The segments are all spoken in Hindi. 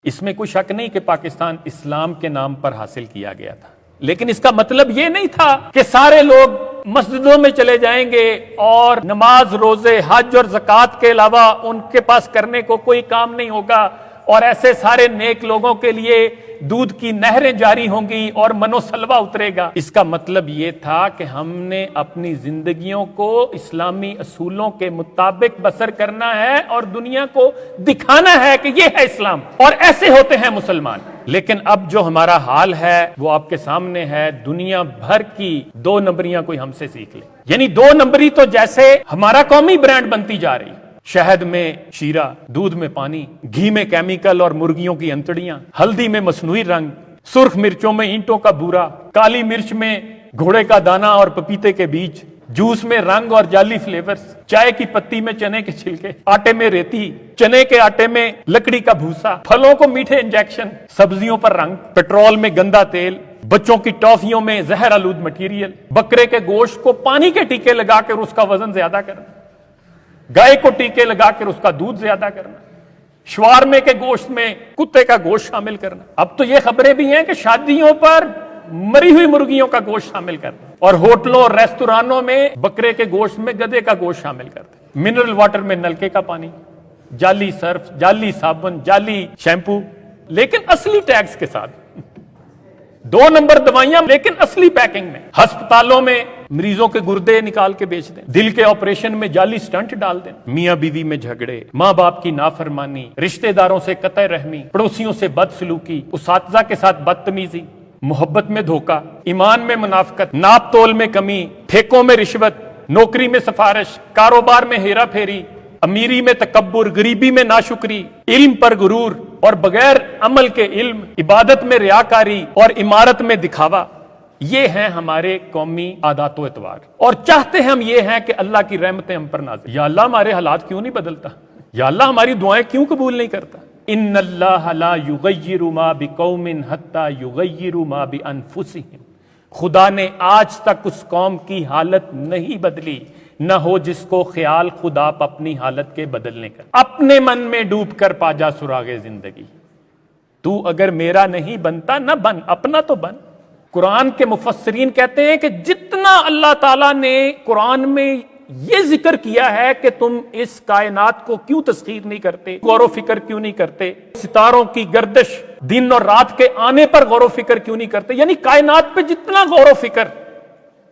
इसमें कोई शक नहीं कि पाकिस्तान इस्लाम के नाम पर हासिल किया गया था, लेकिन इसका मतलब यह नहीं था कि सारे लोग मस्जिदों में चले जाएंगे और नमाज, रोजे, हज और ज़कात के अलावा उनके पास करने को कोई काम नहीं होगा और ऐसे सारे नेक लोगों के लिए दूध की नहरें जारी होंगी और मनोसलवा उतरेगा। इसका मतलब यह था कि हमने अपनी जिंदगियों को इस्लामी असूलों के मुताबिक बसर करना है और दुनिया को दिखाना है कि यह है इस्लाम और ऐसे होते हैं मुसलमान। लेकिन अब जो हमारा हाल है वो आपके सामने है। दुनिया भर की 2 नंबरियां कोई हमसे सीख ले, यानी 2 नंबरी तो जैसे हमारा कौमी ब्रांड बनती जा रही। शहद में शीरा, दूध में पानी, घी में केमिकल और मुर्गियों की अंतड़ियां, हल्दी में मसनूई रंग, सुर्ख मिर्चों में ईंटों का बूरा, काली मिर्च में घोड़े का दाना और पपीते के बीज, जूस में रंग और जाली फ्लेवर्स, चाय की पत्ती में चने के छिलके, आटे में रेती, चने के आटे में लकड़ी का भूसा, फलों को मीठे इंजेक्शन, सब्जियों पर रंग, पेट्रोल में गंदा तेल, बच्चों की टॉफियों में जहर आलूद मटीरियल, बकरे के गोश्त को पानी के टीके लगाकर उसका वजन ज्यादा करना, गाय को टीके लगाकर उसका दूध ज्यादा करना, शवारमे के गोश्त में कुत्ते का गोश्त शामिल करना। अब तो ये खबरें भी हैं कि शादियों पर मरी हुई मुर्गियों का गोश्त शामिल करना और होटलों और रेस्तुरानों में बकरे के गोश्त में गधे का गोश्त शामिल करते, मिनरल वाटर में नलके का पानी, जाली सर्फ, जाली साबुन, जाली शैम्पू, लेकिन असली टैक्स के साथ। 2 नंबर दवाइयां लेकिन असली पैकिंग में। अस्पतालों में मरीजों के गुर्दे निकाल के बेच दें, दिल के ऑपरेशन में जाली स्टंट डाल दें, मियां बीवी में झगड़े, मां बाप की नाफरमानी, रिश्तेदारों से कतई रहमी, पड़ोसियों से बदसलूकी, उसातिज़ा के साथ बदतमीजी, मोहब्बत में धोखा, ईमान में मुनाफकत, नाप तोल में कमी, ठेकों में रिश्वत, नौकरी में सिफारिश, कारोबार में हेरा फेरी, अमीरी में तकब्बुर, गरीबी में नाशुक्री, इल्म पर गुरूर और बगैर अमल के इल्म, इबादत में रियाकारी और इमारत में दिखावा। ये हैं हमारे कौमी आदातो एतवार और चाहते हम ये हैं कि अल्लाह की रहमतें हम पर नाज़िल। या अल्लाह हमारे हालात क्यों नहीं बदलता? या अल्लाह हमारी दुआएं क्यों कबूल नहीं करता? इन्नल्लाह ला युगय्यिरु मा बिकौमिन हत्ता युगय्यिरु मा बिअनफुसिहिम। खुदा ने आज तक उस कौम की हालत नहीं बदली, न हो जिसको ख्याल खुदा अपनी हालत के बदलने का। अपने मन में डूब कर पाजा सुरागे जिंदगी। तू अगर मेरा नहीं बनता न बन, अपना तो बन। कुरान के मुफस्सिरीन कहते हैं कि जितना अल्लाह ताला ने कुरान में यह जिक्र किया है कि तुम इस कायनात को क्यों तस्खीर नहीं करते, गौर फिक्र क्यों नहीं करते, सितारों की गर्दिश, दिन और रात के आने पर गौर फिक्र क्यों नहीं करते, यानी कायनात पे जितना गौर फिक्र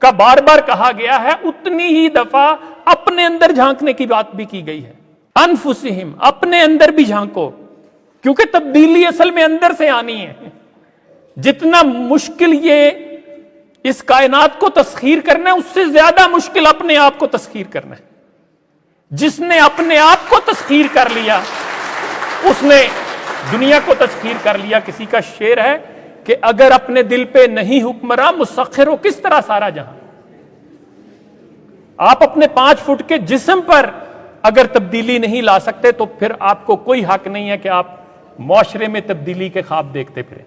का बार बार कहा गया है, उतनी ही दफा अपने अंदर झांकने की बात भी की गई है। अनफुसिहिम, अपने अंदर भी झांको, क्योंकि तब्दीली असल में अंदर से आनी है। जितना मुश्किल ये इस कायनात को तस्खीर करना है, उससे ज्यादा मुश्किल अपने आप को तस्खीर करना है। जिसने अपने आप को तस्खीर कर लिया उसने दुनिया को तस्खीर कर लिया। किसी का शेर है कि अगर अपने दिल पे नहीं हुक्मरान, मुसख्खिर हो किस तरह सारा जहां। आप अपने 5 फुट के जिस्म पर अगर तब्दीली नहीं ला सकते तो फिर आपको कोई हक नहीं है कि आप मुआशरे में तब्दीली के ख्वाब देखते फिरें।